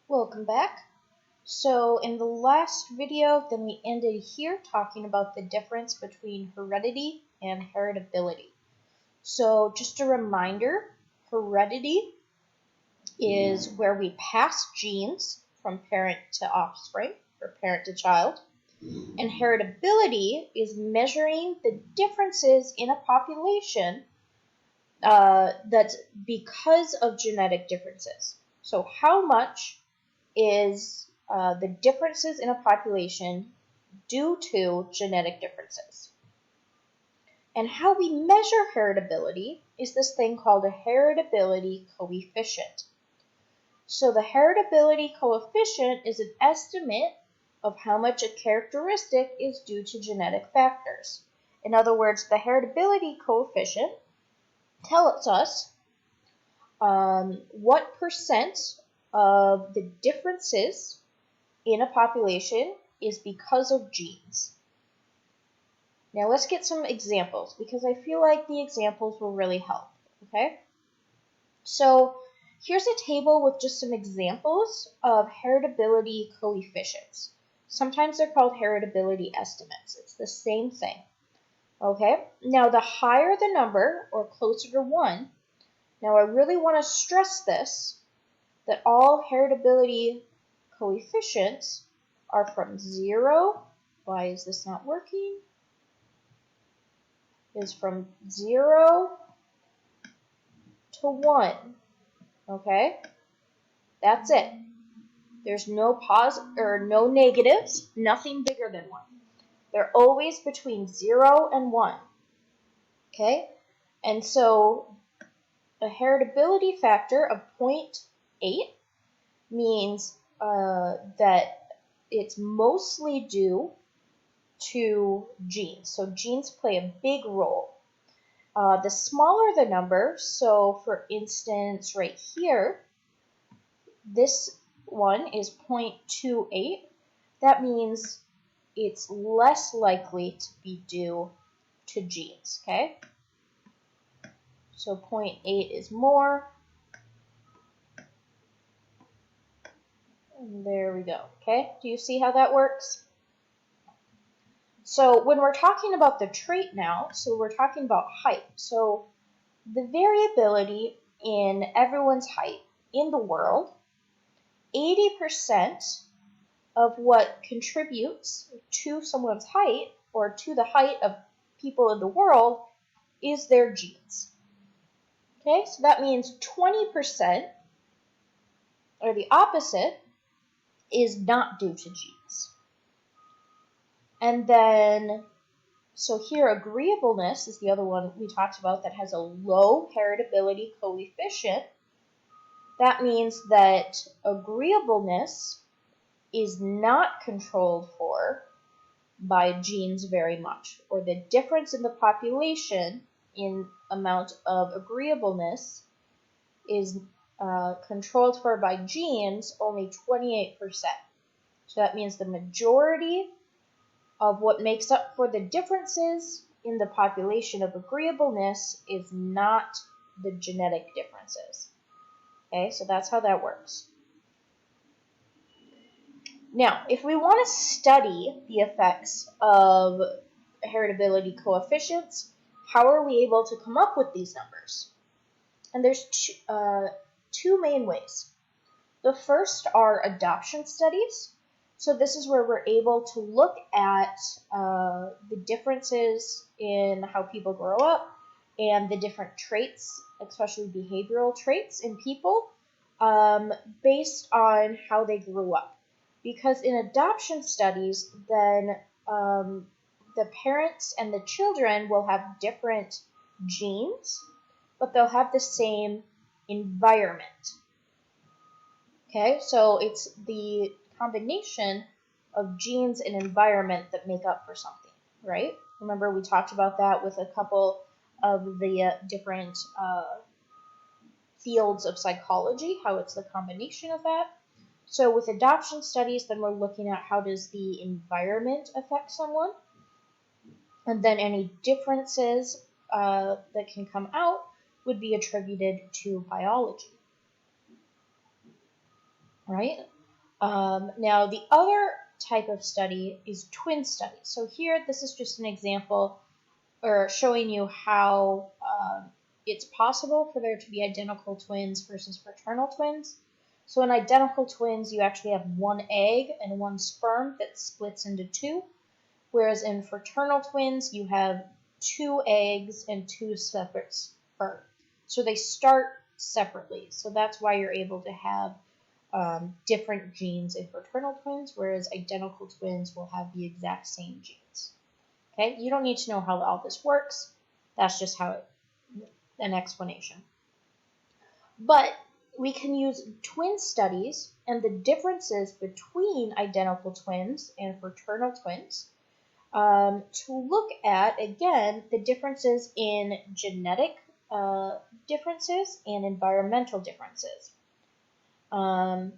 Welcome back. So in the last video, then we ended here talking about the difference between heredity and heritability. So just a reminder, heredity is where we pass genes from parent to offspring, or parent to child. And heritability is measuring the differences in a population that's because of genetic differences. So how much is the differences in a population due to genetic differences? And how we measure heritability is this thing called a heritability coefficient. So the heritability coefficient is an estimate of how much a characteristic is due to genetic factors. In other words, the heritability coefficient tells us what percent of the differences in a population is because of genes. Now let's get some examples because I feel like the examples will really help, okay? So here's a table with just some examples of heritability coefficients. Sometimes they're called heritability estimates. It's the same thing, okay? Now the higher the number, or closer to 1, now I really want to stress this, that all heritability coefficients are from 0. Why is this not working? Is from 0 to 1. Okay? That's it. There's no no negatives, nothing bigger than 1. They're always between 0 and 1. Okay? And so a heritability factor of 0.8 means that it's mostly due to genes. So genes play a big role. The smaller the number, so for instance right here, this one is 0.28. That means it's less likely to be due to genes, okay? So 0.8 is more. And there we go, okay? Do you see how that works? So when we're talking about the trait now, so we're talking about height. So the variability in everyone's height in the world, 80% of what contributes to someone's height or to the height of people in the world is their genes. Okay, so that means 20%, or the opposite, is not due to genes. And then, so here agreeableness is the other one we talked about that has a low heritability coefficient. That means that agreeableness is not controlled for by genes very much, or the difference in the population in amount of agreeableness is controlled for by genes only 28%. So that means the majority of what makes up for the differences in the population of agreeableness is not the genetic differences. Okay, so that's how that works. Now, if we want to study the effects of heritability coefficients, how are we able to come up with these numbers? And there's two main ways. The first are adoption studies. So this is where we're able to look at the differences in how people grow up and the different traits, especially behavioral traits in people, based on how they grew up. Because in adoption studies, then the parents and the children will have different genes, but they'll have the same environment. Okay, so it's the combination of genes and environment that make up for something, right? Remember we talked about that with a couple of the different fields of psychology, how it's the combination of that. So with adoption studies, then we're looking at how does the environment affect someone, and then any differences that can come out would be attributed to biology, right? Now, the other type of study is twin studies. So here, this is just an example or showing you how it's possible for there to be identical twins versus fraternal twins. So in identical twins, you actually have one egg and one sperm that splits into two, whereas in fraternal twins, you have two eggs and two separate sperm. So they start separately. So that's why you're able to have different genes in fraternal twins, whereas identical twins will have the exact same genes. Okay, you don't need to know how all this works. That's just an explanation. But we can use twin studies and the differences between identical twins and fraternal twins to look at, again, the differences in genetic differences and environmental differences. And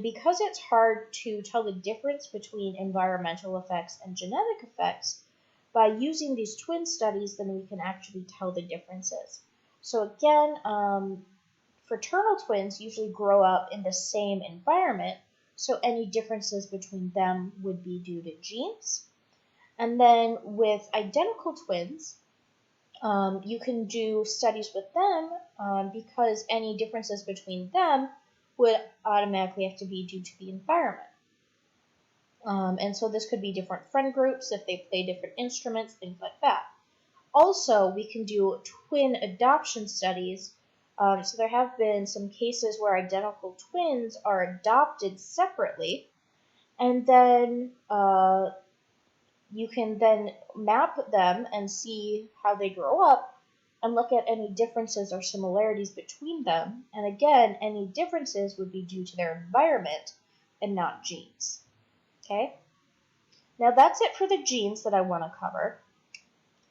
because it's hard to tell the difference between environmental effects and genetic effects, by using these twin studies, then we can actually tell the differences. So again, fraternal twins usually grow up in the same environment, so any differences between them would be due to genes. And then with identical twins, you can do studies with them because any differences between them would automatically have to be due to the environment. And so this could be different friend groups if they play different instruments, things like that. Also, we can do twin adoption studies. So there have been some cases where identical twins are adopted separately, and then you can then map them and see how they grow up and look at any differences or similarities between them. And again, any differences would be due to their environment and not genes. Okay? Now that's it for the genes that I want to cover.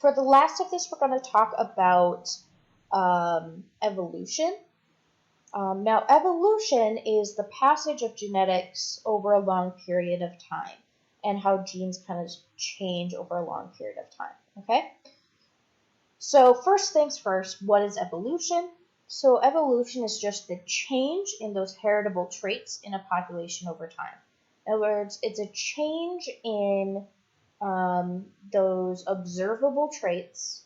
For the last of this, we're going to talk about evolution. Now, evolution is the passage of genetics over a long period of time and how genes kind of change over a long period of time, okay? So first things first, what is evolution? So evolution is just the change in those heritable traits in a population over time. In other words, it's a change in those observable traits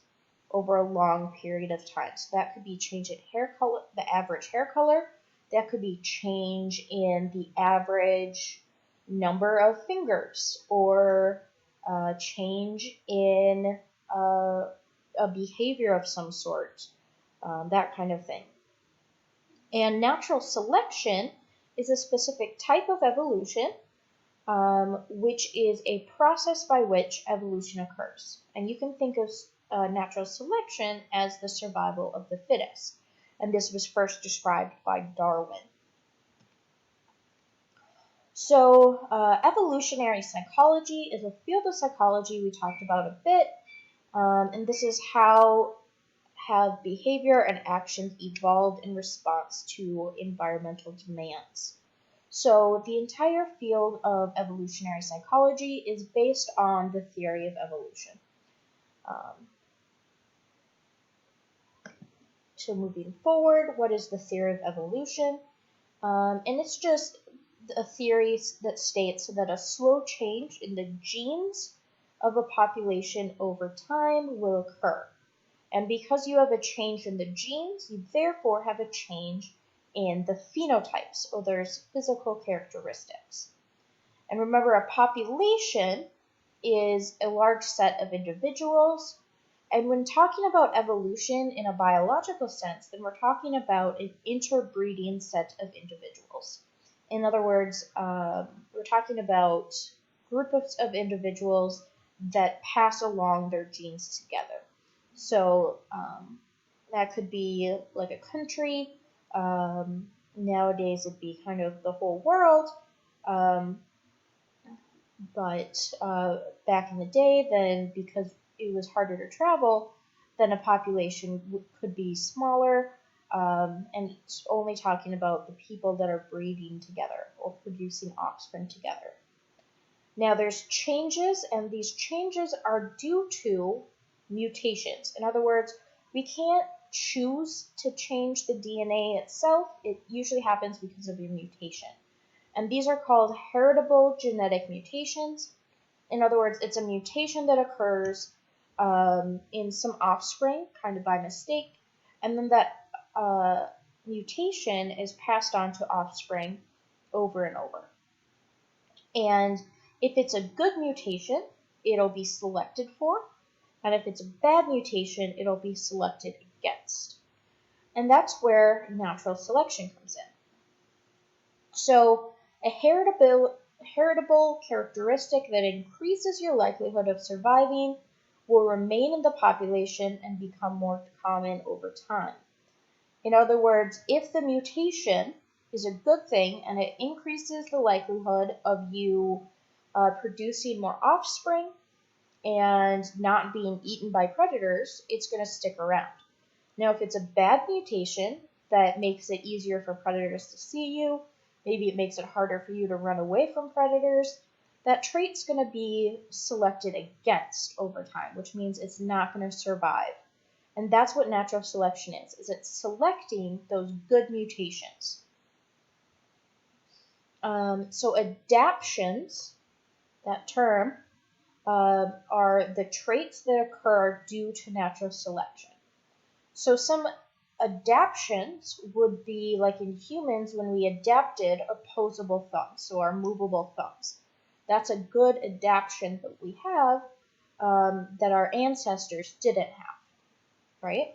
over a long period of time. So that could be change in hair color, the average hair color. That could be change in the average number of fingers, or change in a behavior of some sort, that kind of thing. And natural selection is a specific type of evolution, which is a process by which evolution occurs. And you can think of natural selection as the survival of the fittest. And this was first described by Darwin. So evolutionary psychology is a field of psychology we talked about a bit, and this is how have behavior and actions evolved in response to environmental demands. So the entire field of evolutionary psychology is based on the theory of evolution. So moving forward, what is the theory of evolution? And it's just a theory that states that a slow change in the genes of a population over time will occur. And because you have a change in the genes, you therefore have a change in the phenotypes, or there's physical characteristics. And remember, a population is a large set of individuals. And when talking about evolution in a biological sense, then we're talking about an interbreeding set of individuals. In other words, we're talking about groups of individuals that pass along their genes together. So that could be like a country. Nowadays it'd be kind of the whole world. But back in the day, then because it was harder to travel, then a population could be smaller. And it's only talking about the people that are breeding together or producing offspring together. Now there's changes, and these changes are due to mutations. In other words, we can't choose to change the DNA itself. It usually happens because of a mutation. And these are called heritable genetic mutations. In other words, it's a mutation that occurs in some offspring, kind of by mistake, and then that mutation is passed on to offspring over and over. And if it's a good mutation, it'll be selected for, and if it's a bad mutation, it'll be selected against. And that's where natural selection comes in. So a heritable characteristic that increases your likelihood of surviving will remain in the population and become more common over time. In other words, if the mutation is a good thing and it increases the likelihood of you producing more offspring and not being eaten by predators, it's going to stick around. Now, if it's a bad mutation that makes it easier for predators to see you, maybe it makes it harder for you to run away from predators, that trait's going to be selected against over time, which means it's not going to survive. And that's what natural selection is it's selecting those good mutations. So adaptations, that term, are the traits that occur due to natural selection. So some adaptations would be like in humans when we adapted opposable thumbs, so our movable thumbs. That's a good adaptation that we have that our ancestors didn't have, right?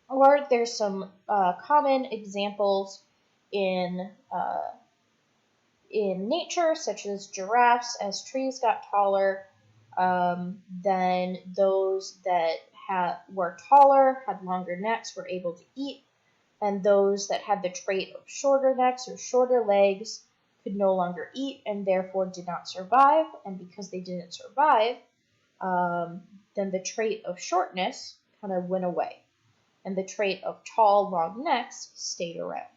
Or there's some common examples in nature, such as giraffes. As trees got taller, then those that were taller, had longer necks, were able to eat, and those that had the trait of shorter necks or shorter legs could no longer eat and therefore did not survive. And because they didn't survive, then the trait of shortness kind of went away, and the trait of tall, long necks stayed around.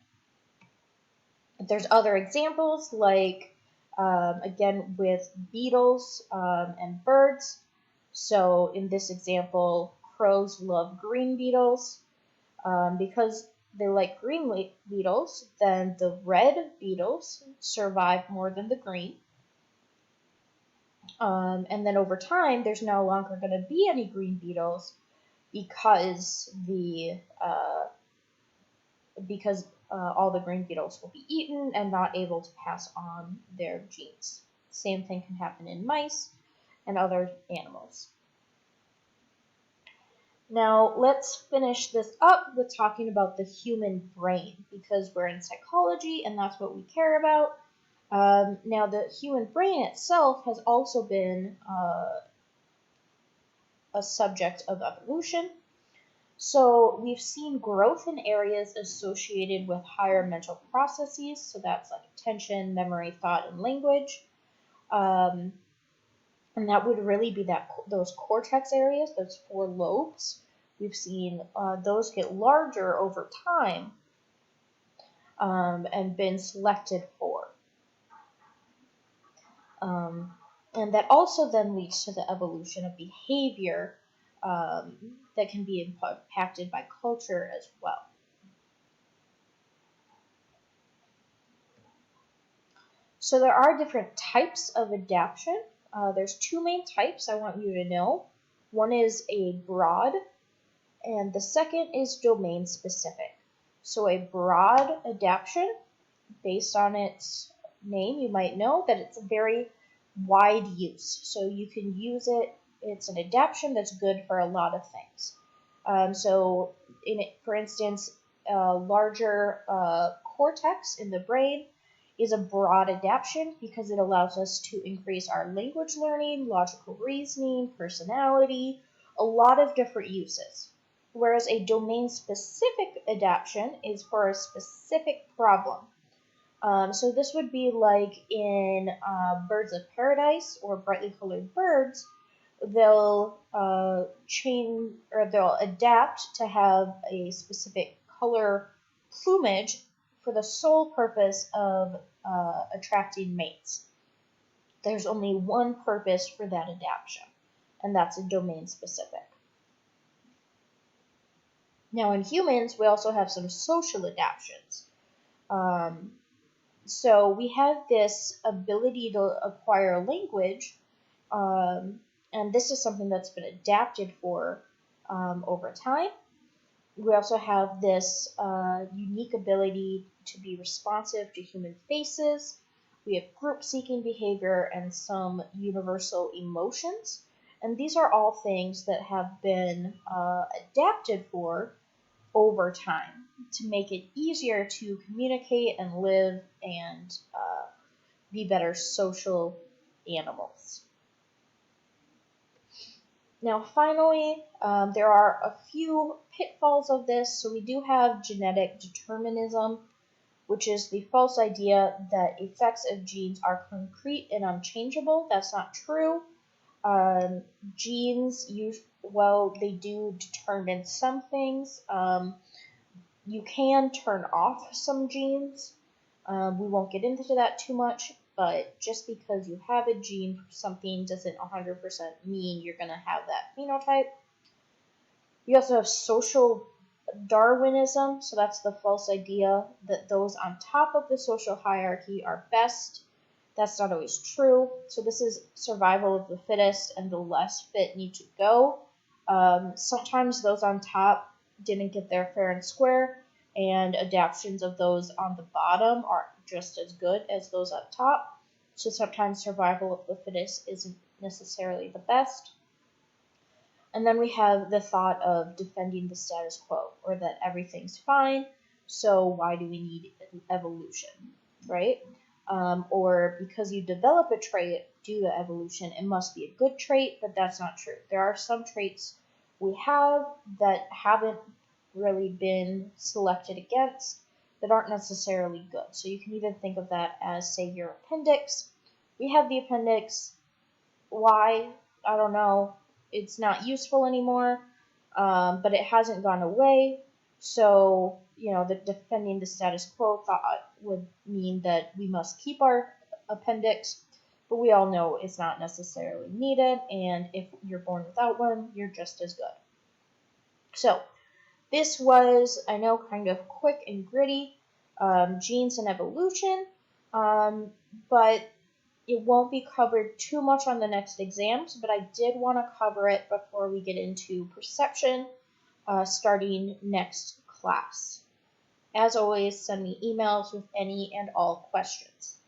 There's other examples like, again, with beetles and birds. So in this example, crows love green beetles. Because they like green beetles, then the red beetles survive more than the green. And then over time, there's no longer going to be any green beetles because all the green beetles will be eaten and not able to pass on their genes. Same thing can happen in mice and other animals. Now, let's finish this up with talking about the human brain, because we're in psychology and that's what we care about. Now, the human brain itself has also been a subject of evolution. So we've seen growth in areas associated with higher mental processes. So that's like attention, memory, thought, and language. And that would really be those cortex areas, those 4 lobes. We've seen those get larger over time and been selected for. And that also then leads to the evolution of behavior that can be impacted by culture as well. So there are different types of adaptation. There's 2 main types I want you to know. One is a broad, and the second is domain specific. So a broad adaptation, based on its name, you might know that it's a very wide use. So you can use it. It's an adaptation that's good for a lot of things. So for instance, a larger cortex in the brain is a broad adaptation because it allows us to increase our language learning, logical reasoning, personality, a lot of different uses. Whereas a domain-specific adaptation is for a specific problem. So this would be like in Birds of Paradise or Brightly Colored Birds. They'll they'll adapt to have a specific color plumage for the sole purpose of attracting mates. There's only one purpose for that adaptation, and that's a domain specific. Now in humans, we also have some social adaptations. So we have this ability to acquire language, and this is something that's been adapted for over time. We also have this unique ability to be responsive to human faces. We have group-seeking behavior and some universal emotions. And these are all things that have been adapted for over time to make it easier to communicate and live and be better social animals. Now, finally, there are a few pitfalls of this. So we do have genetic determinism, which is the false idea that effects of genes are concrete and unchangeable. That's not true. Genes, they do determine some things. You can turn off some genes. We won't get into that too much, but just because you have a gene for something doesn't 100% mean you're going to have that phenotype. We also have social Darwinism, so that's the false idea that those on top of the social hierarchy are best. That's not always true. So this is survival of the fittest, and the less fit need to go. Sometimes those on top didn't get their fair and square, and adaptations of those on the bottom are just as good as those up top. So sometimes survival of the fittest isn't necessarily the best. And then we have the thought of defending the status quo, or that everything's fine, so why do we need evolution, right? Or because you develop a trait due to evolution, it must be a good trait, but that's not true. There are some traits we have that haven't really been selected against that aren't necessarily good. So you can even think of that as, say, your appendix. We have the appendix. Why? I don't know. It's not useful anymore, but it hasn't gone away. So, the defending the status quo thought would mean that we must keep our appendix, but we all know it's not necessarily needed, and if you're born without one, you're just as good. So, this was, I know, kind of quick and gritty, genes and evolution, but it won't be covered too much on the next exams, but I did want to cover it before we get into perception, starting next class. As always, send me emails with any and all questions.